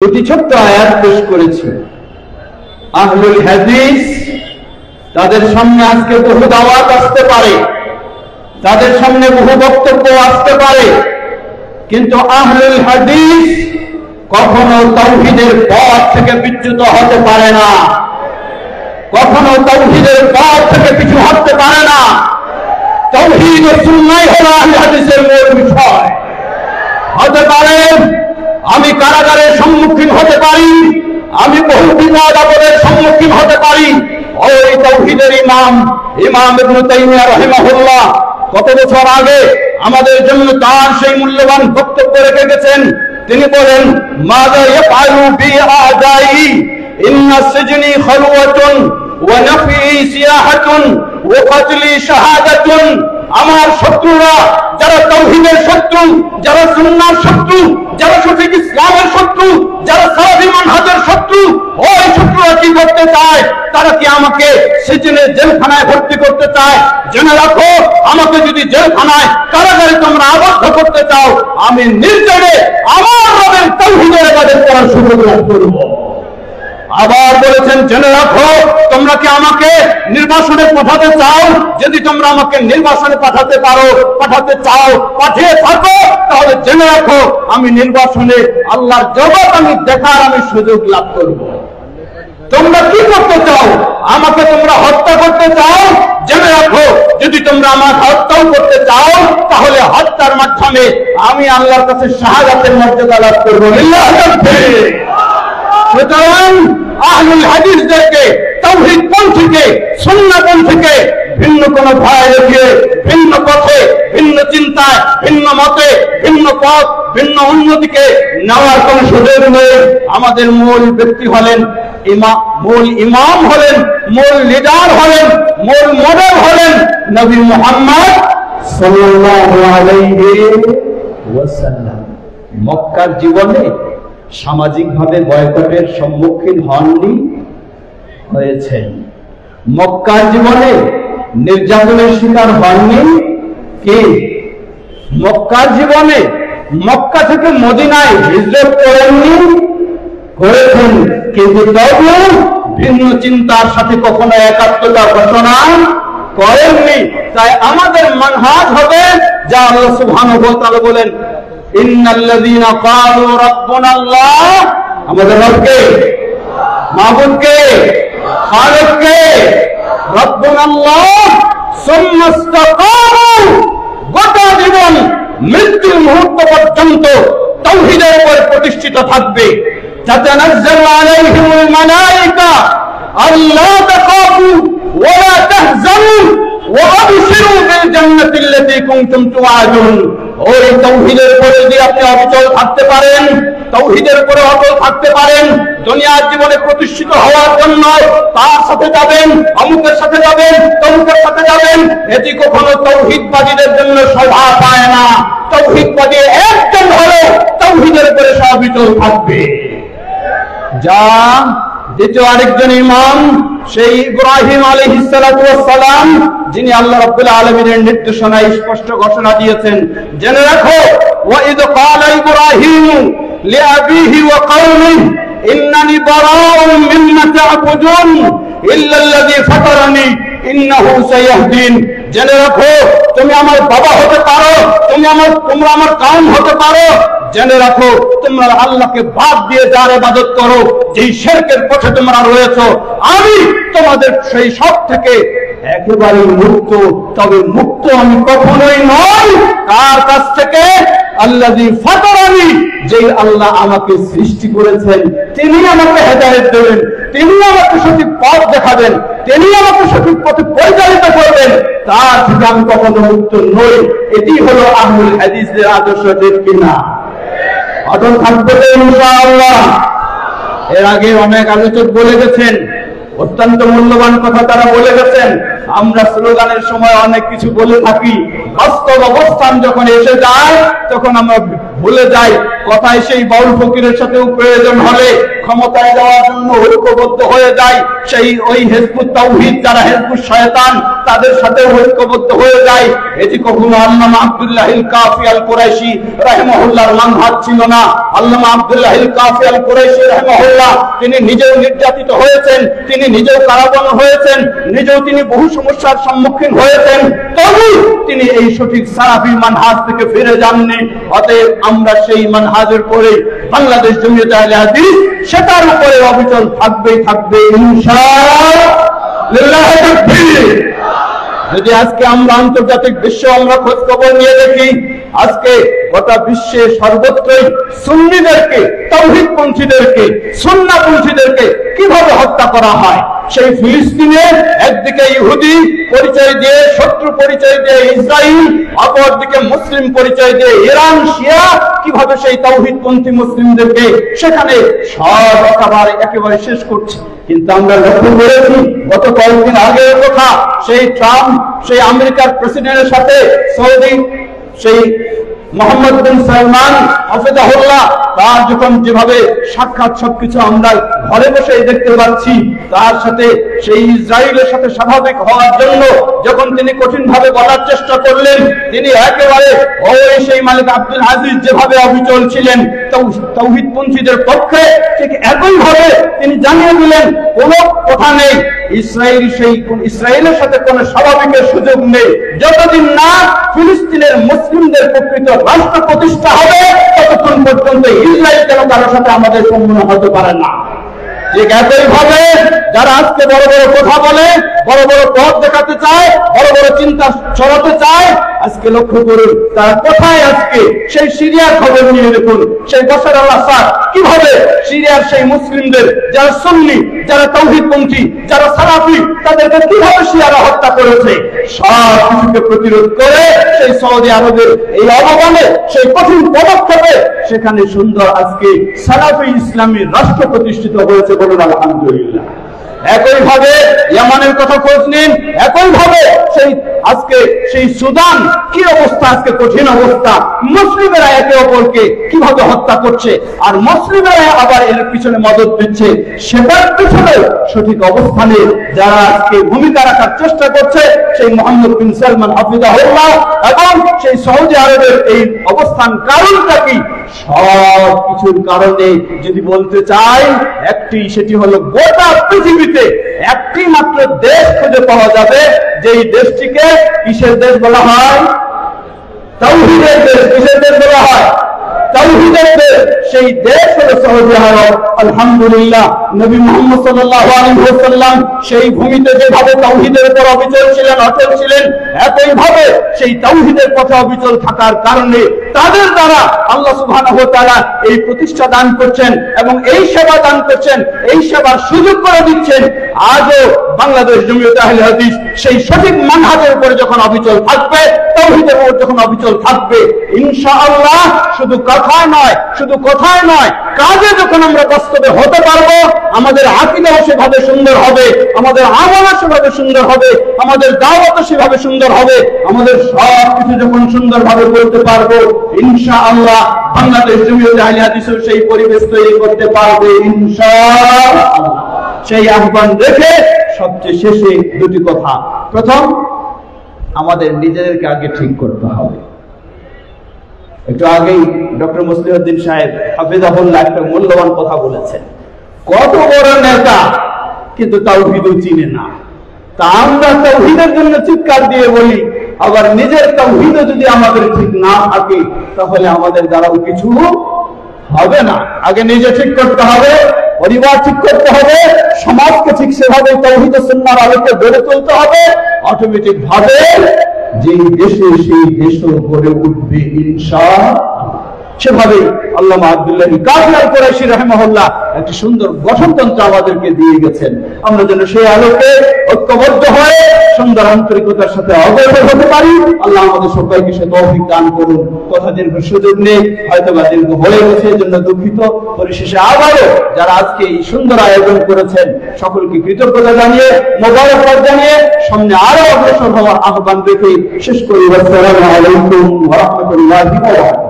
দুটি ছোট্ট আয়াত পেশ করেছি। আহলুল হাদিস তাদের সামনে আজকে বহু দাওয়াত আসতে পারে, তাদের সামনে বহু বক্তব্য আসতে পারে, কিন্তু আহলুল হাদিস কখনো তাওহীদের পথ থেকে বিচ্যুত হতে পারে না, কখনো তাওহীদের পথ থেকে পিছু হটতে পারে না। তাওহীদ ও সুন্নাহ হলো আহলুল হাদিসের মূল বিষয়। হতে পারে আমি কারাগারের সম্মুখীন হতে পারি, আমি বহু বিপদ আপদের সম্মুখীন হতে পারি। ওই তাওহীদের ইমাম ইবনে তাইমিয়া রাহিমাহুল্লাহ কত বছর আগে আমাদের জন্য তার সেই মূল্যবান বক্তব্য রেখে গেছেন। তিনি বলেন, মাযা ইয়াফআলু বি আদাই ইন্না সিজনি খালওয়াতুন ওয়া নাফি সিয়াহাতুন ওয়া কাতলি শাহাদাতুন। আমার শত্রুরা, যারা তাওহীদের শত্রু, যারা সুন্নাহর শত্রু, যারা সঠিক ইসলামের শত্রু, যারা সালাফি মানহাজের শত্রু, ওই শত্রুরা কি করতে চায়? তারা কি আমাকে সিজনে জেলখানায় ভর্তি করতে চায়? জেনে রাখো, আমাকে যদি জেলখানায় কারাগারে তোমরা আবদ্ধ করতে চাও, আমি নির্জনে আমার রবের তাওহীদের ইবাদত করার সুযোগ লাভ করব। আবার বলেছেন, জেনে রাখো, তোমরা কি আমাকে নির্বাসনে পাঠাতে চাও? যদি তোমরা আমাকে নির্বাসনে পাঠাতে পারো, পাঠাতে চাও, পাঠিয়ে থাকো, তাহলে জেনে রাখো আমি নির্বাসনে আল্লাহর জগৎ আমি দেখার আমি সুযোগ লাভ করব। তোমরা কি করতে চাও? আমাকে তোমরা হত্যা করতে চাও? জেনে রাখো, যদি তোমরা আমার হত্যাও করতে চাও, তাহলে হত্যার মাধ্যমে আমি আল্লাহর কাছে শাহাদাতের মর্যাদা লাভ করব। সুতরাং আহলুল হাদিসদেরকে, তাওহীদ পন্থীকে, সুন্নাহ পন্থীকে ভিন্ন কোন ভয় রেখে, ভিন্ন পথে, ভিন্ন চিন্তায়, ভিন্ন মতে, ভিন্ন পথ, ভিন্ন উন্নতিকে নেওয়ার কোন সুযোগ নেই। আমাদের মূল ব্যক্তি হলেন মূল ইমাম হলেন, মূল লিডার হলেন, মূল মডেল হলেন নবী মুহাম্মদ সাল্লাল্লাহু আলাইহি ওয়াসাল্লাম। মক্কার জীবনে সামাজিকভাবে বয়কটের সম্মুখীন হননি, হয়েছেন। মক্কার জীবনে নির্যাতনের শিকার হননি কি? মক্কার জীবনে মক্কা থেকে মদিনায় হিজরত করেননি, করেছেন, কিন্তু তবু ভিন্ন চিন্তার সাথে কখনো একাত্মতা ঘোষণা করেননি। তাই আমাদের মানহাজ হবে যা আল্লাহ সুবহানাহু ওয়া তাআলা বলেন, ইন্নাল্লাযীনা ক্বালু রাব্বুনাল্লাহ, আমাদের রবকে, মাবুদকে, খালিককে, রাব্বুনাল্লাহ সুম্মা ইসতাকামু, গোটা জীবন মৃত্যুর মুহূর্ত পর্যন্ত তাওহীদের উপর প্রতিষ্ঠিত থাকবে। তাতানাজ্জালু আলাইহিমুল মালায়েকা আল্লা তাখাফু ওয়া লা তাহজানু ওয়া আবশিরু বিল জান্নাতিল্লাতী কুনতুম তুআদুন। ওই তাওহীদের উপরে যদি আপনি অবিচল থাকতে পারেন, তাওহীদের উপরে অটল থাকতে পারেন, দুনিয়ার জীবনে প্রতিষ্ঠিত হওয়ার জন্য তার সাথে যাবেন, অমুকের সাথে যাবেন, তমুকের সাথে যাবেন, এটি কখনো তাওহীদবাদীদের জন্য শোভা পায় না। তাওহীদবাদী একজন হলে তাওহীদের উপরে সব অবিচল থাকবে। যা দ্বিতীয় আরেকজন ইমাম সেই ইব্রাহিম আলাইহিস সালাতু ওয়াস সালাম, যিনি আল্লাহ রাব্বুল আলামিনের নির্দেশনায় স্পষ্ট ঘোষণা দিয়েছেন। জেনে রাখো, ওয়া ইয ক্বালা ইব্রাহিম লিআবিহি ওয়া কওমিহি ইন্নানি বারাউন মিম্মা তা'বুদুন ইল্লাল্লাযী ফাতারানি ইন্নাহু সায়াহদিন। জেনে রাখো, তুমি আমার বাবা হতে পারো, তোমরা আমার কওম হতে পারো, জেনে রাখো তোমরা আল্লাহকে বাদ দিয়ে যার ইবাদত করো, যেই শিরকের পথে তোমরা রয়েছো, আমি তোমাদের সেই সব থেকে একেবারে মুক্ত। তবে মুক্ত আমি কখনোই নই কার কাছ থেকে? আল্লাযী ফাতারানি, যেই আল্লাহ আমাকে সৃষ্টি করেছেন, তিনি আমাকে হেদায়েত দেবেন, তিনি আমাকে সঠিক পথ দেখাবেন, তিনি আমাকে সঠিক পথে পরিচালিত করবেন, তার থেকে আমি কখনো মুক্ত নই। এটি হলো আহলুল হাদিসের আদর্শ, ঠিক কিনা? অটল থাকবে ইনশাআল্লাহ। এর আগে অনেক আলোচক বলে গেছেন, অত্যন্ত মূল্যবান কথা তারা বলে গেছেন। আমরা স্লোগানের সময় অনেক কিছু বলে থাকি, বাস্তব অবস্থান যখন এসে যায় তখন আমরা ভুলে যাই। কথায় সেই বাউল ফকিরের সাথেও প্রয়োজন হলে ক্ষমতায় যাওয়ার জন্য ঐক্যবদ্ধ হয়ে যায়। সেই ওই হিজবুত তাওহীদ যারা হিজবুত শয়তান তাদের সাথে ঐক্যবদ্ধ হয়ে যায়। এটি কখনো আল্লামা আব্দুল্লাহিল কাফি আল কুরাইশি রাহিমাহুল্লাহর মানহাজ ছিল না। আল্লামা আব্দুল্লাহিল কাফি আল কুরাইশি রাহিমাহুল্লাহ তিনি নিজেও নির্যাতিত হয়েছেন, তিনি নিজেও কারাবরণ হয়েছেন, নিজেও তিনি বহু সমস্যার সম্মুখীন হয়েছেন, তবু তিনি এই সঠিক সালাফি মানহাজ থেকে ফিরে যাননি। অতএব আমরা সেই মানহাজের পরে বাংলাদেশ জমিয়তে আহলে হাদিস সেটার উপরে অবিচল থাকবেই থাকবে ইনশাআল্লাহ। যদি আজকে আমরা আন্তর্জাতিক বিশ্ব আমরা খোঁজ খবর নিয়ে দেখি, আজকে গোটা বিশ্বে সর্বত্রই সুন্নিদেরকে, তাওহীদপন্থীদেরকে, সুন্নাহপন্থীদেরকে কিভাবে হত্যা করা হয়। সেই ফিলিস্তিনে একদিকে ইহুদি পরিচয় দিয়ে, শত্রু পরিচয় দিয়ে ইসরায়েল, অপরদিকে মুসলিম পরিচয় দিয়ে ইরান, শিয়া কিভাবে সেই তাওহীদপন্থী মুসলিমদেরকে সেখানে সব একেবারে শেষ করছে। কিন্তু আমরা লক্ষ্য করেছি গত কয়েকদিন আগের কথা, সেই ট্রাম্প সেই আমেরিকার প্রেসিডেন্টের সাথে সৌদি সেই মোহাম্মদ বিন সালমান হাফিজাহুল্লাহ তার যখন যেভাবে সাক্ষাৎ সবকিছু আমরা ঘরে বসে দেখতে পাচ্ছি, তার সাথে সেই ইসরায়েলের সাথে স্বাভাবিক হওয়ার জন্য যখন তিনি কঠিনভাবে বলার চেষ্টা করলেন, তিনি একেবারে ওই সেই মালিক আব্দুল আজিজ যেভাবে অবিচল ছিলেন তাওহীদপন্থীদের পক্ষে, ঠিক একইভাবে তিনি জানিয়ে দিলেন কোনো কথা নেই, ইসরায়েলের সাথে কোনো স্বাভাবিকের সুযোগ নেই। যতদিন না ফিলিস্তিনের মুসলিমদের প্রকৃত রাষ্ট্র প্রতিষ্ঠা হবে ততক্ষণ পর্যন্ত ইসরায়েল কেন কারোর সাথে আমাদের সম্মান হতে পারে না। ঠিক একইভাবে যারা আজকে বড় বড় কথা বলে, বড় বড় পথ দেখাতে চায়, বড় বড় চিন্তা ছড়াতে চায়, আজকে লক্ষ্য করুন তারা কোথায়। আজকে সেই সিরিয়ার খবর নিয়ে দেখুন, সেই বাশার আল আসাদ কিভাবে সিরিয়ার সেই মুসলিমদের যারা সুন্নি, যারা তাওহীদপন্থী, যারা সালাফি, তাদেরকে কিভাবে শিয়ারা হত্যা করেছে। সব কিছুকে প্রতিরোধ করে সেই সৌদি আরবের এই অবদানে, সেই কঠিন পদক্ষেপে সেখানে সুন্দর আজকে সালাফি ইসলামী রাষ্ট্র প্রতিষ্ঠিত হয়েছে, বলুন আলহামদুলিল্লাহ। একইভাবে ইয়ামানের কথা খোঁজ নিন, একইভাবে সেই আজকে সেই সুদান কি অবস্থা, আজকে কঠিন অবস্থা। মুসলিমেরা একে অপরকে কিভাবে হত্যা করছে, আর মুসলিমেরা আবার এর পিছনে মদদ দিচ্ছে। সেটার পিছনে সঠিক অবস্থানে যারা আজকে ভূমিকা রাখার চেষ্টা করছে, সেই মোহাম্মদ বিন সালমান হাফিজাহুল্লাহ এবং সেই সৌদি আরবের এই অবস্থান কারণটা কি? সব কিছুর কারণে যদি বলতে চাই একটি, সেটি হলো গোটা পৃথিবীতে একটি মাত্র দেশ খুঁজে পাওয়া যাবে যেই দেশটিকে কিসের দেশ বলা হয়? তাওহীদের দেশ। কিসের দেশ বলা হয়? তাওহীদের দেশ। সেই দেশ হলো সৌদি আরব। আলহামদুলিল্লাহ, নবী মুহাম্মদ সাল্লাল্লাহু আলাইহি ওয়াসাল্লাম সেই ভূমিতে যেভাবে তাওহীদের উপর অবিচল ছিলেন, অটল ছিলেন, একইভাবে সেই তাওহীদের পথে অবিচল থাকার কারণে তাদের দ্বারা আল্লাহ সুবহানাহু ওয়া তাআলা এই প্রতিষ্ঠা দান করছেন এবং এই সেবা দান করছেন, এই সেবার সুযোগ করে দিচ্ছেন। আজও বাংলাদেশ জমিয়তে আহলে হাদিস সেই সঠিক মানহাজের উপরে যখন অবিচল থাকবে, তাওহীদের উপর যখন অবিচল থাকবে, ইনশাআল্লাহ শুধু কথায় নয়, শুধু কথায় নয়, কাজে যখন আমরা বাস্তবে হতে পারবো, আমাদের আকীদাও সেভাবে সুন্দর হবে, আমাদের আমলও সেভাবে সুন্দর হবে, আমাদের দাওয়াতও সেভাবে সুন্দর হবে, আমাদের সব কিছু যখন সুন্দরভাবে করতে পারবো, ইনশাআল্লাহ বাংলাদেশ জমিয়তে আহলে হাদিসও সেই পরিবেশ তৈরি করতে পারবে ইনশাআল্লাহ। সেই আহ্বান রেখে সবচেয়ে শেষে দুটি কথা। প্রথম, আমাদের নিজেদেরকে আগে ঠিক করতে হবে। একটু আগেই ডক্টর মুসলিউদ্দিন সাহেব হাফিজাহুল্লাহ একটা মূল্যবান কথা বলেছেন, কত বড় নেতা কিন্তু তাওহীদও চিনে না। তা আমরা তাওহীদের জন্য চিৎকার দিয়ে বলি, আবার নিজের তাওহীদও যদি আমাদের ঠিক না থাকে তাহলে আমাদের দ্বারাও কিছু হবে না। আগে নিজে ঠিক করতে হবে, পরিবার ঠিক করতে হবে, সমাজকে ঠিক সেভাবে তাওহীদ ও সুন্নাহর আলোকে গড়ে তুলতে হবে। অটোমেটিক ভাবে যেই দেশে সেই দেশও গড়ে উঠবে ইনশাআল্লাহ। সেভাবেই আল্লামা আব্দুল্লাহ কাফি আল কুরাইশি রাহিমাহুল্লাহ একটি সুন্দর গঠনতন্ত্র আমাদেরকে দিয়ে গেছেন। আমরা যেন সেই আলোকে ঐক্যবদ্ধ হয়ে সুন্দর সুন্দর আন্তরিকতার সাথে অগ্রসর হতে পারি। আল্লাহ আমাদের সবাইকে সে তৌফিক দান করুন। কথা দীর্ঘ সুযোগ নেই, হয়তো বা দীর্ঘ হয়ে গেছে, এর জন্য দুঃখিত। পরিশেষে আবারও যারা আজকে এই সুন্দর আয়োজন করেছেন সকলকে কৃতজ্ঞতা জানিয়ে, মোবারকবাদ জানিয়ে সামনে আরো অগ্রসর হওয়ার আহ্বান রেখে শেষ করি। আসসালামু আলাইকুম ওয়া রাহমাতুল্লাহি ওয়া বারাকাতুহু।